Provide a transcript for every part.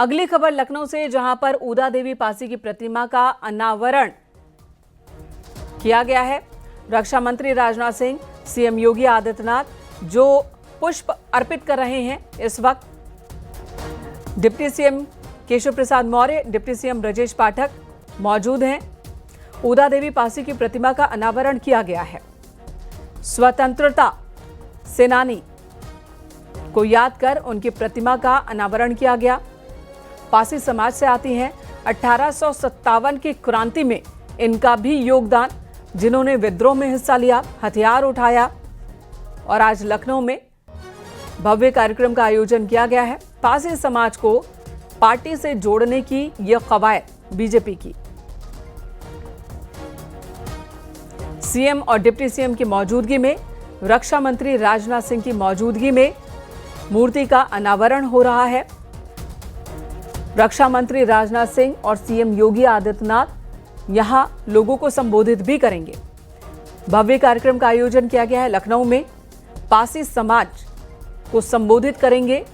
अगली खबर लखनऊ से, जहां पर ऊदा देवी पासी की प्रतिमा का अनावरण किया गया है। रक्षा मंत्री राजनाथ सिंह, सीएम योगी आदित्यनाथ जो पुष्प अर्पित कर रहे हैं इस वक्त। Deputy CM Keshav Prasad Maurya, deputy CM Brajesh Pathak मौजूद हैं। ऊदा देवी पासी की प्रतिमा का अनावरण किया गया है। स्वतंत्रता सेनानी को याद कर उनकी प्रतिमा का अनावरण किया गया। पासी समाज से आती हैं। 1857 की क्रांति में इनका भी योगदान, जिन्होंने विद्रोह में हिस्सा लिया, हथियार उठाया। और आज लखनऊ में भव्य कार्यक्रम का आयोजन किया गया है। पासी समाज को पार्टी से जोड़ने की यह कवायद बीजेपी की। सीएम और डिप्टी सीएम की मौजूदगी में, रक्षा मंत्री राजनाथ सिंह की मौजूदगी में मूर्ति का अनावरण हो रहा है। रक्षा मंत्री राजनाथ सिंह और सीएम योगी आदित्यनाथ यहां लोगों को संबोधित भी करेंगे। भव्य कार्यक्रम का आयोजन किया गया है लखनऊ में। पासी समाज को संबोधित करेंगे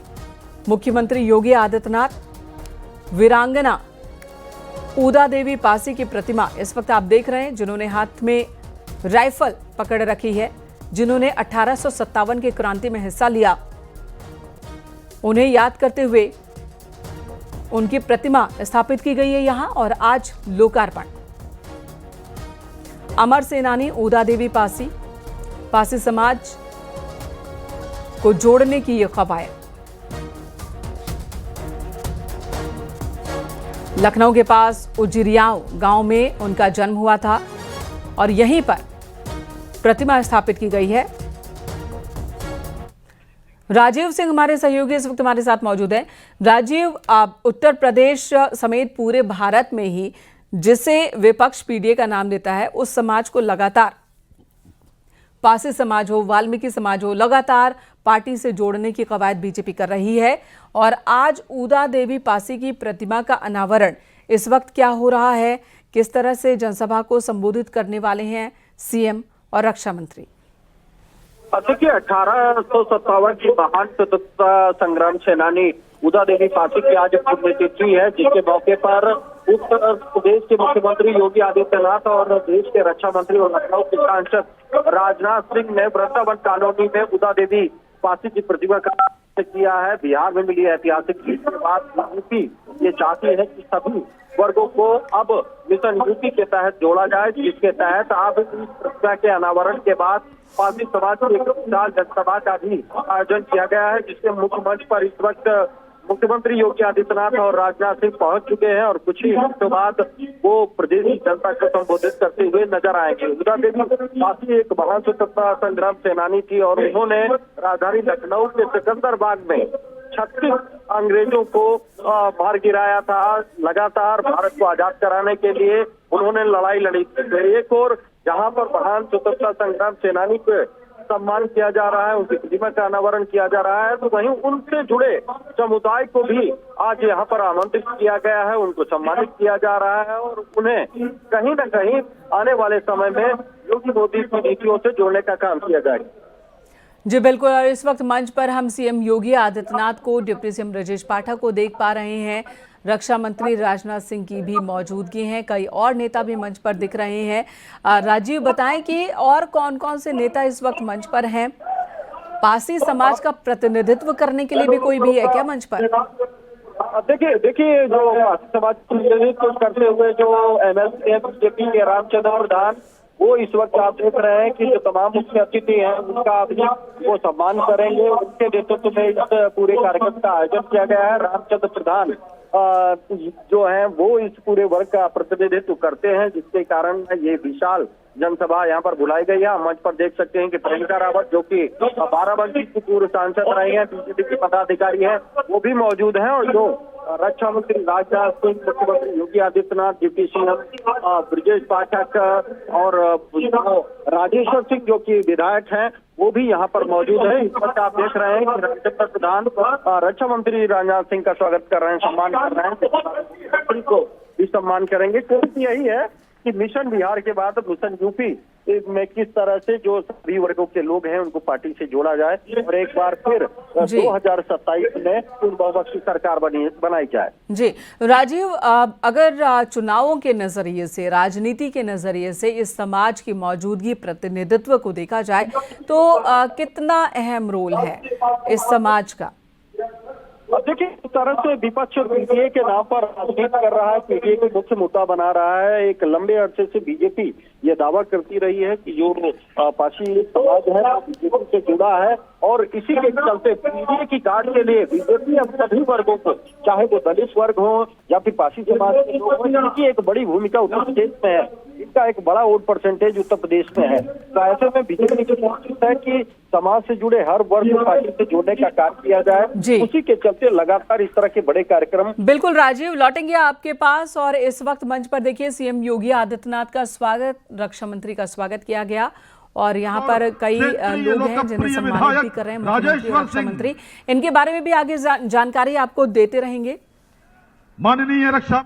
मुख्यमंत्री योगी आदित्यनाथ। वीरांगना ऊदा देवी पासी की प्रतिमा इस वक्त आप देख रहे हैं, जिन्होंने हाथ में राइफल पकड़ रखी है, जिन्होंने 1857 की क्रांति में हिस्सा लिया, उन्हें याद करते हुए उनकी प्रतिमा स्थापित की गई है यहां। और आज लोकार्पण। अमर सेनानी ऊदा देवी पासी, पासी समाज को जोड़ने की यह कवायद। लखनऊ के पास उजिरियाओं गांव में उनका जन्म हुआ था और यहीं पर प्रतिमा स्थापित की गई है। राजीव सिंह हमारे सहयोगी इस वक्त हमारे साथ मौजूद हैं। राजीव, उत्तर प्रदेश समेत पूरे भारत में ही जिसे विपक्ष पीडीए का नाम देता है, उस समाज को लगातार, पासी समाज हो, वाल्मीकि समाज हो, लगातार पार्टी से जोड़ने की कवायद बीजेपी कर रही है। और आज ऊदा देवी पासी की प्रतिमा का अनावरण इस वक्त क्या हो रहा है, किस तरह से जनसभा को संबोधित करने वाले हैं सीएम और रक्षा मंत्री? देखिए, 1857 की महान स्वतंत्रता संग्राम सेनानी ऊदा देवी पासी की आज पुण्यतिथि है, जिसके मौके पर उत्तर प्रदेश के मुख्यमंत्री योगी आदित्यनाथ और देश के रक्षा मंत्री और लखनऊ के सांसद राजनाथ सिंह ने वृंदावन कॉलोनी में ऊदा देवी पासी की प्रतिमा का किया है। बिहार में मिली ऐतिहासिक जीत के बाद यूपी ये चाहती है कि सभी वर्गों को अब मिशन यूपी के तहत जोड़ा जाए, जिसके तहत अब इस प्रतिमा के अनावरण के बाद पासी समाज की एक विशाल जनसभा का भी आयोजन किया गया है, जिसके मुख्य मंच पर इस वक्त मुख्यमंत्री योगी आदित्यनाथ और राजनाथ सिंह पहुंच चुके हैं और कुछ ही हफ्तों बाद वो प्रदेश की जनता को संबोधित करते हुए नजर आएंगे। ऊदा देवी पासी एक महान स्वतंत्रता संग्राम सेनानी थी और उन्होंने राजधानी लखनऊ के सिकंदरबाग में 36 अंग्रेजों को मार गिराया था। लगातार भारत को आजाद कराने के लिए उन्होंने लड़ाई लड़ी थी। एक और जहां पर महान स्वतंत्रता संग्राम सेनानी को सम्मान किया जा रहा है, उनकी प्रतिमा का अनावरण किया जा रहा है, तो वहीं उनसे जुड़े समुदाय को भी आज यहाँ पर आमंत्रित किया गया है, उनको सम्मानित किया जा रहा है और उन्हें कहीं न कहीं आने वाले समय में योगी मोदी की नीतियों से जोड़ने का काम किया जाएगा। जी बिल्कुल। और इस वक्त मंच पर हम सीएम योगी आदित्यनाथ को, डिप्टी सीएम ब्रजेश पाठक को देख पा रहे हैं। रक्षा मंत्री राजनाथ सिंह की भी मौजूदगी है। कई और नेता भी मंच पर दिख रहे हैं। राजीव, बताएं कि और कौन कौन से नेता इस वक्त मंच पर हैं? पासी समाज का प्रतिनिधित्व करने के लिए भी कोई भी है क्या मंच पर? देखिए जो पासी समाज का प्रतिनिधित्व करते हुए जो एमएलए बीजेपी के रामचंद्र प्रधान, वो इस वक्त आप देख रहे हैं कि जो तमाम मुख्य अतिथि हैं उनका भी वो सम्मान करेंगे। उनके नेतृत्व में इस पूरे कार्यक्रम का आयोजन किया गया है। रामचंद्र प्रधान जो है वो इस पूरे वर्ग का प्रतिनिधित्व करते हैं, जिसके कारण ये विशाल जनसभा यहाँ पर बुलाई गई है। मंच पर देख सकते हैं कि प्रियंका रावत, जो कि बाराबंकी की पूर्व सांसद रही है, बीजेपी के पदाधिकारी हैं, वो भी मौजूद हैं। और जो रक्षा मंत्री राजनाथ सिंह, मुख्यमंत्री योगी आदित्यनाथ, डिप्टी सीएम ब्रजेश पाठक और राजेश्वर सिंह जो कि विधायक हैं, वो भी यहाँ पर मौजूद है। इस वक्त आप देख रहे हैं कि रामचंद्र प्रधान रक्षा मंत्री राजनाथ सिंह का स्वागत कर रहे हैं, सम्मान कर रहे हैं, को भी सम्मान करेंगे। कोशिश यही है कि मिशन बिहार के बाद मिशन यूपी में किस तरह से जो सभी वर्गों के लोग हैं उनको पार्टी से जोड़ा जाए और एक बार फिर जी। 2027 में पूर्ण बहुमत की सरकार बनाई जाए। जी राजीव, अगर चुनावों के नजरिए से, राजनीति के नजरिए से इस समाज की मौजूदगी, प्रतिनिधित्व को देखा जाए तो कितना अहम रोल है इस समाज का? अब देखिए, इस तरह से विपक्ष पीटीए के नाम पर राजनीति कर रहा है, पीटीए को मुख्य मुद्दा बना रहा है। एक लंबे अरसे से बीजेपी ये दावा करती रही है कि जो पासी समाज है बीजेपी से जुड़ा है और इसी के चलते पीटीए की गार्ड के लिए बीजेपी अब सभी वर्गों को, चाहे वो दलित वर्ग हो या फिर पासी समाज के लोग हो, इनकी एक बड़ी भूमिका उत्तर प्रदेश में है। इनका एक बड़ा वोट परसेंटेज उत्तर प्रदेश में है। तो ऐसे में बीजेपी की कोशिश है कि समाज से जुड़े हर वर्ग को पार्टी से जोड़ने का कार्य किया जाए। उसी के चलते लगातार इस तरह के बड़े कार्यक्रम। बिल्कुल राजीव, लौटेंगे आपके पास। और इस वक्त मंच पर देखिए सीएम योगी आदित्यनाथ का स्वागत, रक्षा मंत्री का स्वागत किया गया और यहाँ पर कई लोग हैं जिन्हें सम्मानित भी कर रहे हैं मुख्यमंत्री और रक्षा मंत्री। इनके बारे में भी आगे जानकारी आपको देते रहेंगे। माननीय रक्षा